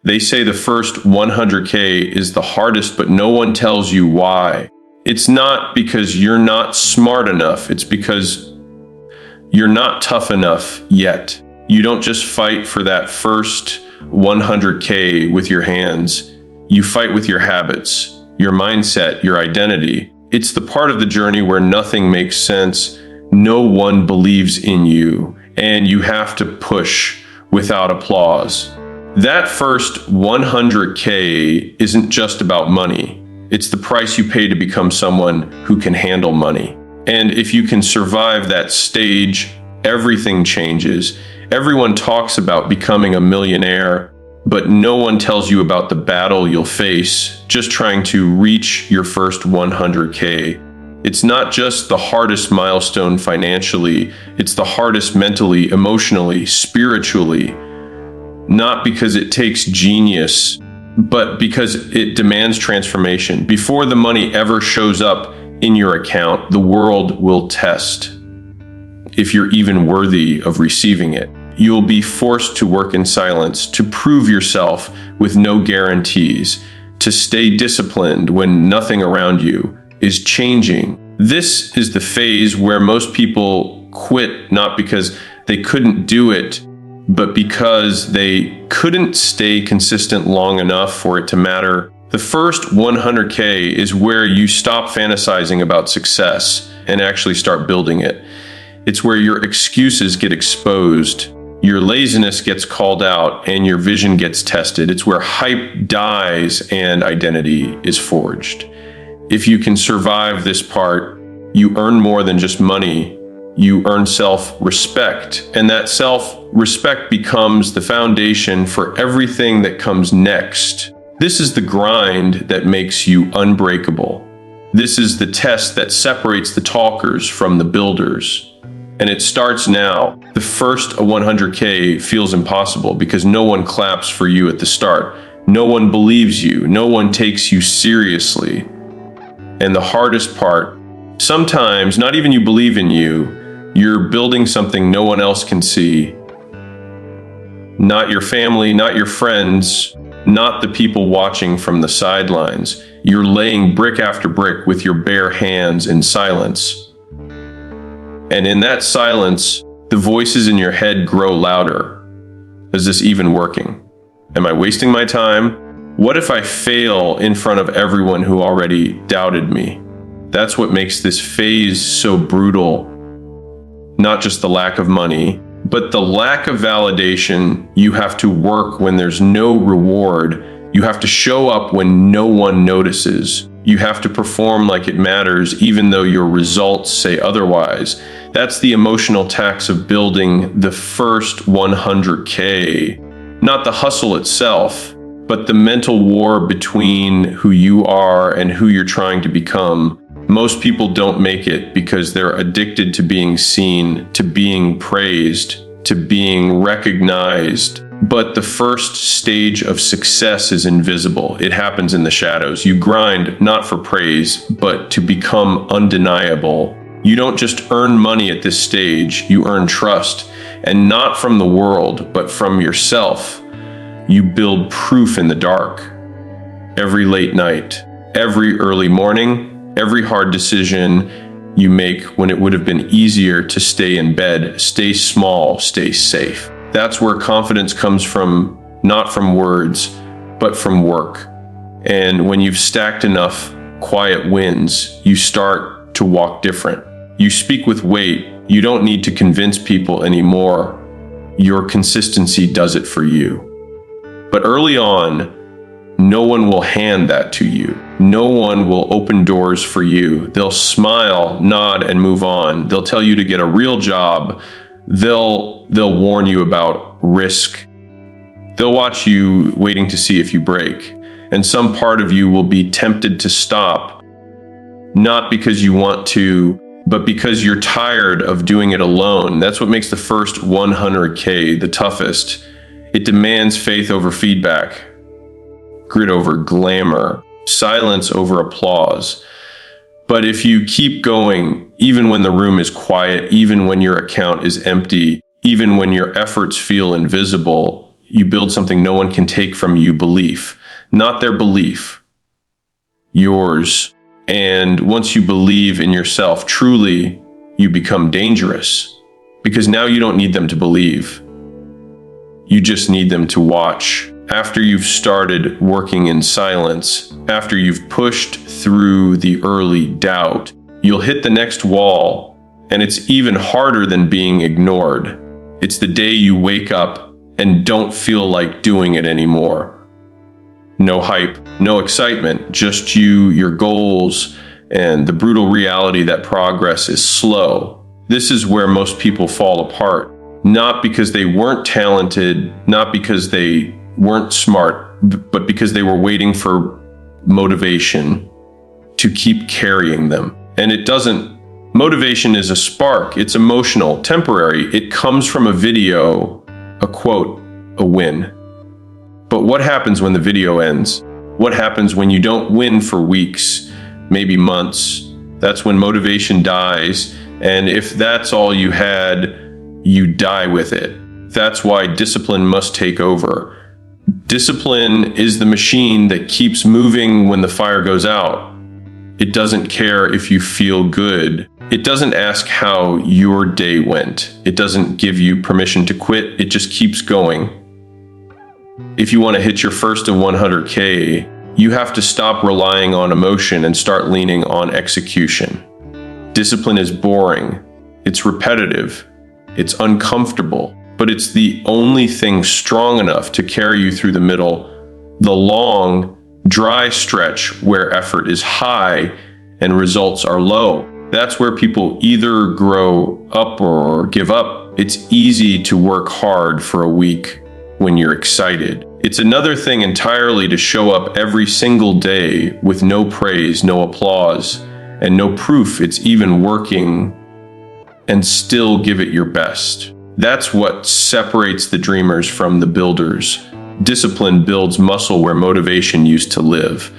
They say the first 100K is the hardest, but no one tells you why. It's not because you're not smart enough. It's because you're not tough enough yet. You don't just fight for that first 100K with your hands. You fight with your habits, your mindset, your identity. It's the part of the journey where nothing makes sense. No one believes in you, and you have to push without applause. That first 100K isn't just about money. It's the price you pay to become someone who can handle money. And if you can survive that stage, everything changes. Everyone talks about becoming a millionaire, but no one tells you about the battle you'll face just trying to reach your first 100K. It's not just the hardest milestone financially, it's the hardest mentally, emotionally, spiritually. Not because it takes genius, but because it demands transformation. Before the money ever shows up in your account, the world will test if you're even worthy of receiving it. You'll be forced to work in silence, to prove yourself with no guarantees, to stay disciplined when nothing around you is changing. This is the phase where most people quit, not because they couldn't do it, but because they couldn't stay consistent long enough for it to matter. The first 100K is where you stop fantasizing about success and actually start building it. It's where your excuses get exposed, your laziness gets called out, and your vision gets tested. It's where hype dies and identity is forged. If you can survive this part, you earn more than just money. You earn self-respect, and that self-respect becomes the foundation for everything that comes next. This is the grind that makes you unbreakable. This is the test that separates the talkers from the builders. And it starts now. The first 100K feels impossible because no one claps for you at the start. No one believes you. No one takes you seriously. And the hardest part, sometimes not even you believe in you, you're building something no one else can see. Not your family, not your friends, not the people watching from the sidelines. You're laying brick after brick with your bare hands in silence. And in that silence, the voices in your head grow louder. Is this even working? Am I wasting my time? What if I fail in front of everyone who already doubted me? That's what makes this phase so brutal. Not just the lack of money, but the lack of validation. You have to work when there's no reward. You have to show up when no one notices. You have to perform like it matters, even though your results say otherwise. That's the emotional tax of building the first 100K. Not the hustle itself, but the mental war between who you are and who you're trying to become. Most people don't make it because they're addicted to being seen, to being praised, to being recognized. But the first stage of success is invisible. It happens in the shadows. You grind not for praise, but to become undeniable. You don't just earn money at this stage, you earn trust. And not from the world, but from yourself. You build proof in the dark. Every late night, every early morning, every hard decision you make when it would have been easier to stay in bed, stay small, stay safe. That's where confidence comes from, not from words, but from work. And when you've stacked enough quiet wins, you start to walk different. You speak with weight. You don't need to convince people anymore. Your consistency does it for you. But early on, no one will hand that to you. No one will open doors for you. They'll smile, nod, and move on. They'll tell you to get a real job. They'll warn you about risk. They'll watch you waiting to see if you break. And some part of you will be tempted to stop, not because you want to, but because you're tired of doing it alone. That's what makes the first 100K the toughest. It demands faith over feedback, grit over glamour, silence over applause. But if you keep going, even when the room is quiet, even when your account is empty, even when your efforts feel invisible, you build something no one can take from you, belief. Not their belief, yours. And once you believe in yourself, truly, you become dangerous. Because now you don't need them to believe. You just need them to watch. After you've started working in silence, after you've pushed through the early doubt, you'll hit the next wall, and it's even harder than being ignored. It's the day you wake up and don't feel like doing it anymore. No hype, no excitement, just you, your goals, and the brutal reality that progress is slow. This is where most people fall apart. Not because they weren't talented, not because they weren't smart, but because they were waiting for motivation to keep carrying them. And motivation is a spark. It's emotional, temporary. It comes from a video, a quote, a win. But what happens when the video ends? What happens when you don't win for weeks, maybe months? That's when motivation dies. And if that's all you had, you die with it. That's why discipline must take over. Discipline is the machine that keeps moving when the fire goes out. It doesn't care if you feel good. It doesn't ask how your day went. It doesn't give you permission to quit. It just keeps going. If you want to hit your first of 100K, you have to stop relying on emotion and start leaning on execution. Discipline is boring. It's repetitive. It's uncomfortable, but it's the only thing strong enough to carry you through the long, dry stretch where effort is high and results are low. That's where people either grow up or give up. It's easy to work hard for a week when you're excited. It's another thing entirely to show up every single day with no praise, no applause, and no proof it's even working, and still give it your best. That's what separates the dreamers from the builders. Discipline builds muscle where motivation used to live.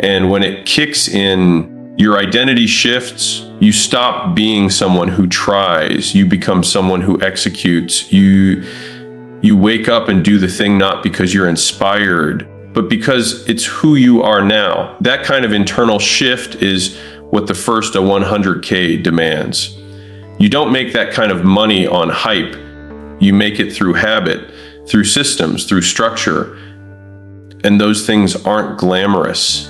And when it kicks in, your identity shifts. You stop being someone who tries. You become someone who executes. You wake up and do the thing not because you're inspired, but because it's who you are now. That kind of internal shift is what the first of 100K demands. You don't make that kind of money on hype. You make it through habit, through systems, through structure. And those things aren't glamorous,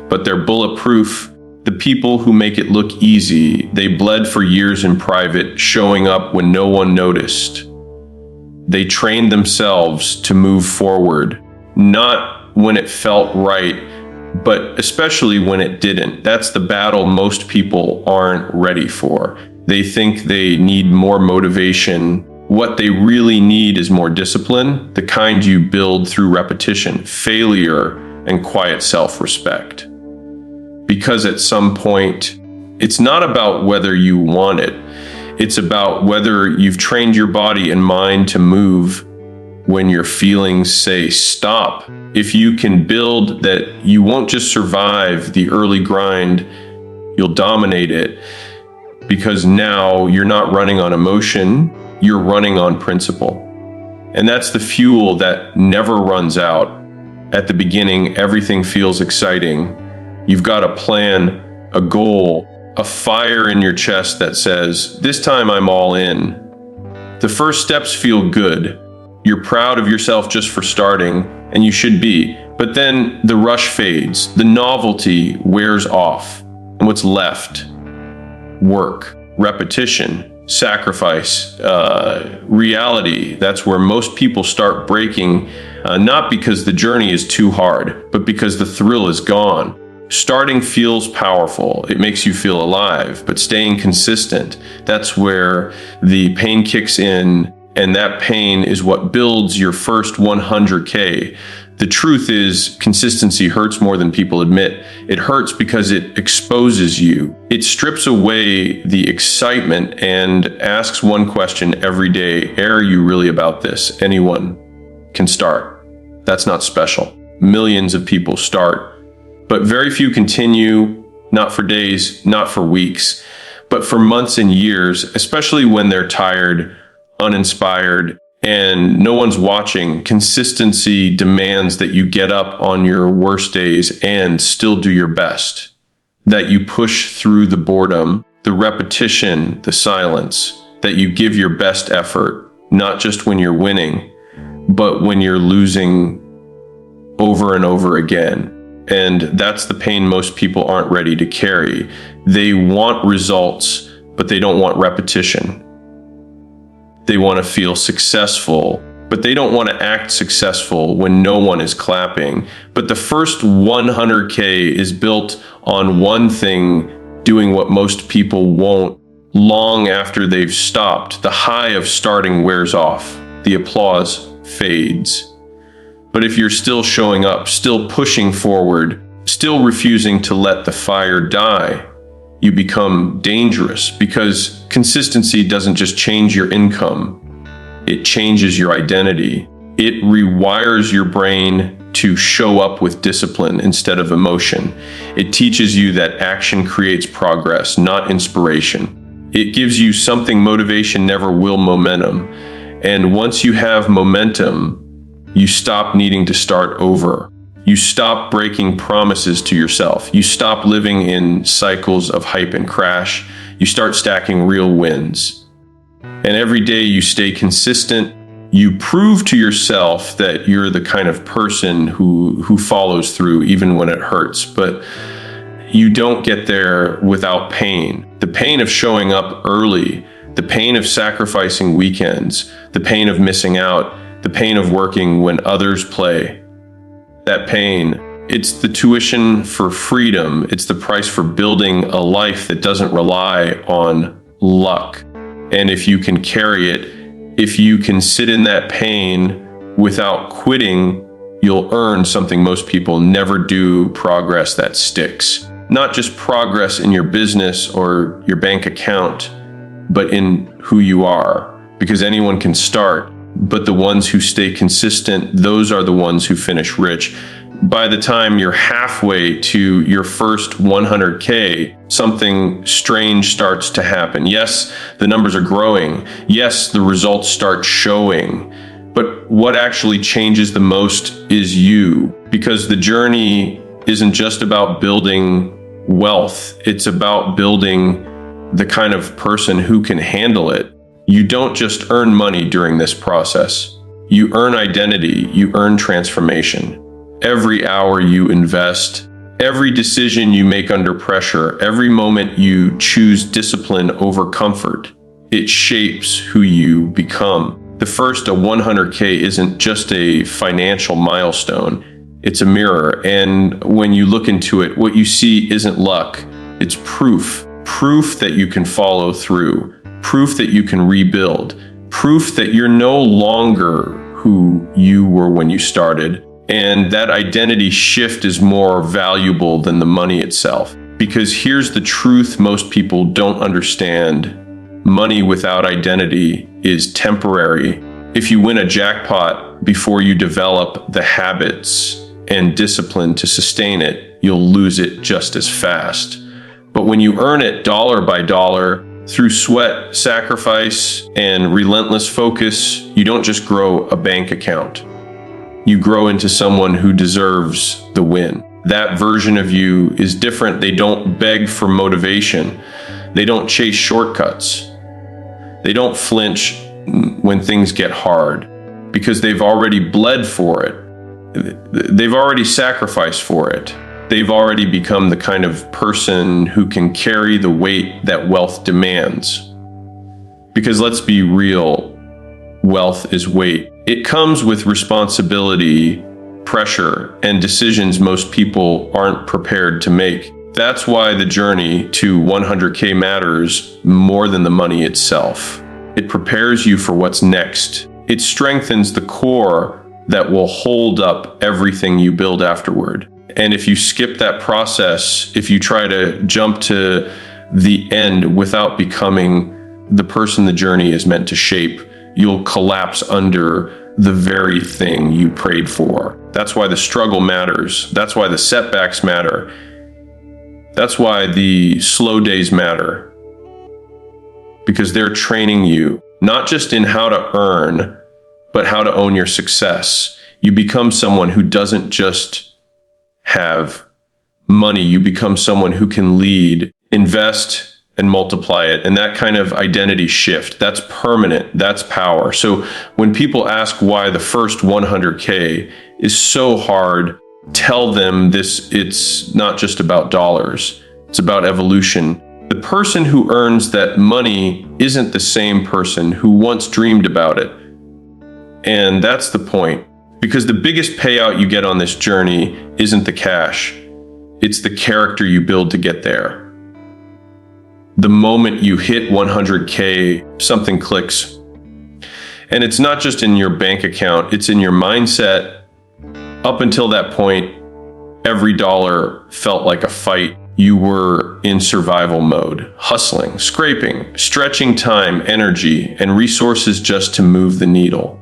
but they're bulletproof. The people who make it look easy, they bled for years in private, showing up when no one noticed. They trained themselves to move forward, not when it felt right, but especially when it didn't. That's the battle most people aren't ready for. They think they need more motivation. What they really need is more discipline, the kind you build through repetition, failure, and quiet self-respect. Because at some point, it's not about whether you want it. It's about whether you've trained your body and mind to move when your feelings say stop. If you can build that, you won't just survive the early grind, you'll dominate it. Because now you're not running on emotion, you're running on principle. And that's the fuel that never runs out. At the beginning, everything feels exciting. You've got a plan, a goal, a fire in your chest that says, this time I'm all in. The first steps feel good. You're proud of yourself just for starting, and you should be. But then the rush fades, the novelty wears off, and what's left? Work, repetition, sacrifice, reality. That's where most people start breaking, not because the journey is too hard, but because the thrill is gone. Starting feels powerful. It makes you feel alive, but staying consistent, that's where the pain kicks in, and that pain is what builds your first 100K. The truth is, consistency hurts more than people admit. It hurts because it exposes you. It strips away the excitement and asks one question every day: are you really about this? Anyone can start. That's not special. Millions of people start, but very few continue, not for days, not for weeks, but for months and years, especially when they're tired, uninspired, and no one's watching, consistency demands that you get up on your worst days and still do your best. That you push through the boredom, the repetition, the silence, that you give your best effort, not just when you're winning, but when you're losing over and over again. And that's the pain most people aren't ready to carry. They want results, but they don't want repetition. They want to feel successful, but they don't want to act successful when no one is clapping. But the first 100K is built on one thing, doing what most people won't long after they've stopped. The high of starting wears off. The applause fades. But if you're still showing up, still pushing forward, still refusing to let the fire die, you become dangerous, because consistency doesn't just change your income. It changes your identity. It rewires your brain to show up with discipline instead of emotion. It teaches you that action creates progress, not inspiration. It gives you something motivation never will: momentum. And once you have momentum, you stop needing to start over. You stop breaking promises to yourself. You stop living in cycles of hype and crash. You start stacking real wins. And every day you stay consistent. You prove to yourself that you're the kind of person who follows through even when it hurts. But you don't get there without pain. The pain of showing up early, the pain of sacrificing weekends, the pain of missing out, the pain of working when others play. That pain, it's the tuition for freedom. It's the price for building a life that doesn't rely on luck. And if you can carry it, if you can sit in that pain without quitting, you'll earn something most people never do: progress that sticks. Not just progress in your business or your bank account, but in who you are. Because anyone can start, but the ones who stay consistent, those are the ones who finish rich. By the time you're halfway to your first 100K, something strange starts to happen. Yes, the numbers are growing. Yes, the results start showing. But what actually changes the most is you, because the journey isn't just about building wealth. It's about building the kind of person who can handle it. You don't just earn money during this process. You earn identity, you earn transformation. Every hour you invest, every decision you make under pressure, every moment you choose discipline over comfort, it shapes who you become. The first 100K isn't just a financial milestone, it's a mirror. And when you look into it, what you see isn't luck, it's proof. Proof that you can follow through. Proof that you can rebuild, proof that you're no longer who you were when you started. And that identity shift is more valuable than the money itself. Because here's the truth most people don't understand. Money without identity is temporary. If you win a jackpot before you develop the habits and discipline to sustain it, you'll lose it just as fast. But when you earn it dollar by dollar, through sweat, sacrifice, and relentless focus, you don't just grow a bank account. You grow into someone who deserves the win. That version of you is different. They don't beg for motivation. They don't chase shortcuts. They don't flinch when things get hard, because they've already bled for it. They've already sacrificed for it. They've already become the kind of person who can carry the weight that wealth demands. Because let's be real, wealth is weight. It comes with responsibility, pressure, and decisions most people aren't prepared to make. That's why the journey to 100K matters more than the money itself. It prepares you for what's next. It strengthens the core that will hold up everything you build afterward. And if you skip that process, if you try to jump to the end without becoming the person the journey is meant to shape, you'll collapse under the very thing you prayed for. That's why the struggle matters. That's why the setbacks matter. That's why the slow days matter. Because they're training you, not just in how to earn, but how to own your success. You become someone who doesn't just have money. You become someone who can lead, invest, and multiply it. And that kind of identity shift, that's permanent, that's power. So when people ask why the first 100K is so hard, tell them it's not just about dollars, it's about evolution. The person who earns that money isn't the same person who once dreamed about it. And that's the point. Because the biggest payout you get on this journey isn't the cash, it's the character you build to get there. The moment you hit 100K, something clicks. And it's not just in your bank account, it's in your mindset. Up until that point, every dollar felt like a fight. You were in survival mode, hustling, scraping, stretching time, energy, and resources just to move the needle.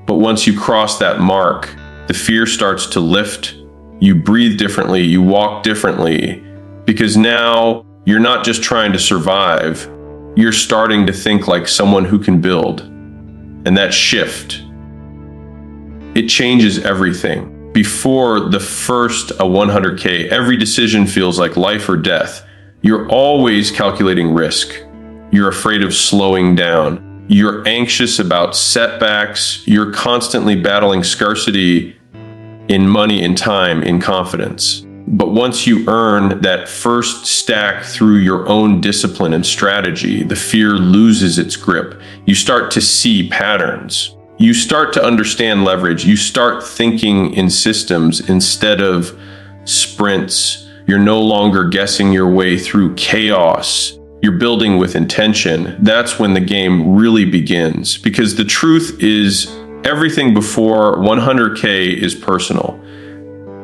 But once you cross that mark, the fear starts to lift. You breathe differently, you walk differently, because now you're not just trying to survive, you're starting to think like someone who can build. And that shift, it changes everything. Before the first 100K, every decision feels like life or death. You're always calculating risk. You're afraid of slowing down. You're anxious about setbacks. You're constantly battling scarcity in money, in time, in confidence. But once you earn that first stack through your own discipline and strategy, the fear loses its grip. You start to see patterns. You start to understand leverage. You start thinking in systems instead of sprints. You're no longer guessing your way through chaos. You're building with intention. That's when the game really begins. Because the truth is, everything before 100K is personal.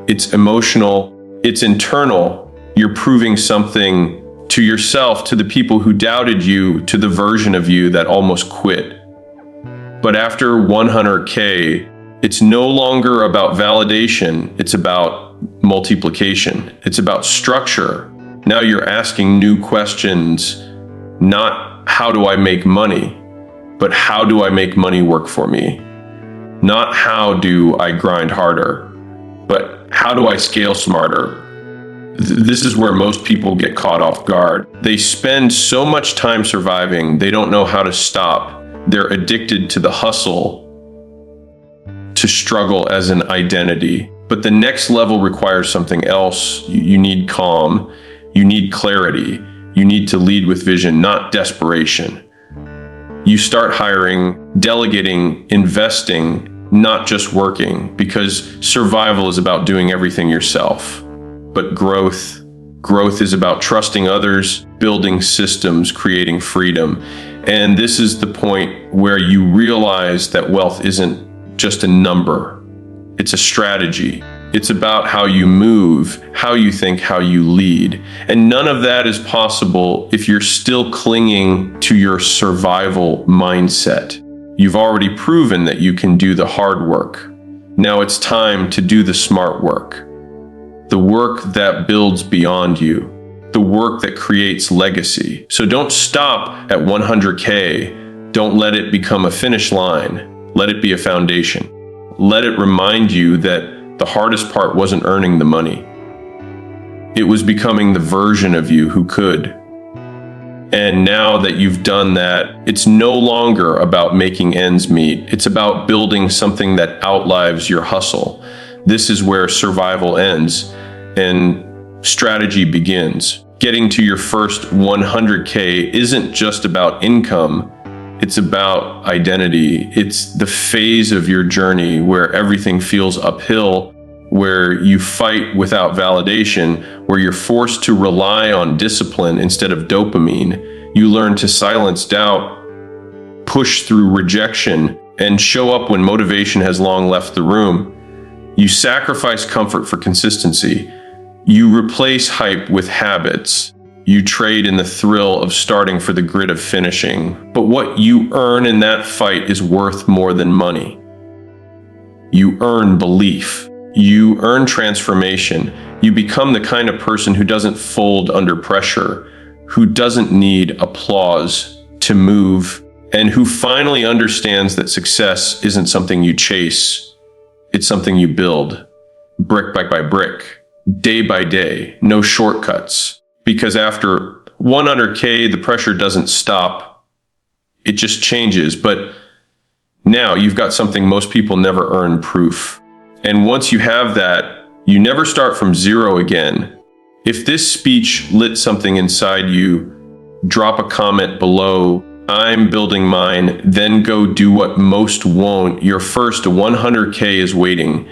It's emotional. It's internal. You're proving something to yourself, to the people who doubted you, to the version of you that almost quit. But after 100K, it's no longer about validation. It's about multiplication. It's about structure. Now you're asking new questions, not how do I make money, but how do I make money work for me? Not how do I grind harder, but how do I scale smarter? This is where most people get caught off guard. They spend so much time surviving, they don't know how to stop. They're addicted to the hustle, to struggle as an identity. But the next level requires something else. You need calm. You need clarity. You need to lead with vision, not desperation. You start hiring, delegating, investing, not just working, because survival is about doing everything yourself. But growth is about trusting others, building systems, creating freedom. And this is the point where you realize that wealth isn't just a number. It's a strategy. It's about how you move, how you think, how you lead. And none of that is possible if you're still clinging to your survival mindset. You've already proven that you can do the hard work. Now it's time to do the smart work. The work that builds beyond you. The work that creates legacy. So don't stop at 100K. Don't let it become a finish line. Let it be a foundation. Let it remind you that the hardest part wasn't earning the money. It was becoming the version of you who could. And now that you've done that, it's no longer about making ends meet. It's about building something that outlives your hustle. This is where survival ends and strategy begins. Getting to your first 100K isn't just about income. It's about identity. It's the phase of your journey where everything feels uphill, where you fight without validation, where you're forced to rely on discipline instead of dopamine. You learn to silence doubt, push through rejection, and show up when motivation has long left the room. You sacrifice comfort for consistency. You replace hype with habits. You trade in the thrill of starting for the grit of finishing. But what you earn in that fight is worth more than money. You earn belief. You earn transformation. You become the kind of person who doesn't fold under pressure, who doesn't need applause to move, and who finally understands that success isn't something you chase, it's something you build, brick by brick, day by day, no shortcuts. Because after 100K, the pressure doesn't stop, it just changes. But now you've got something most people never earn: proof. And once you have that, you never start from zero again. If this speech lit something inside you, drop a comment below. I'm building mine. Then go do what most won't. Your first 100K is waiting.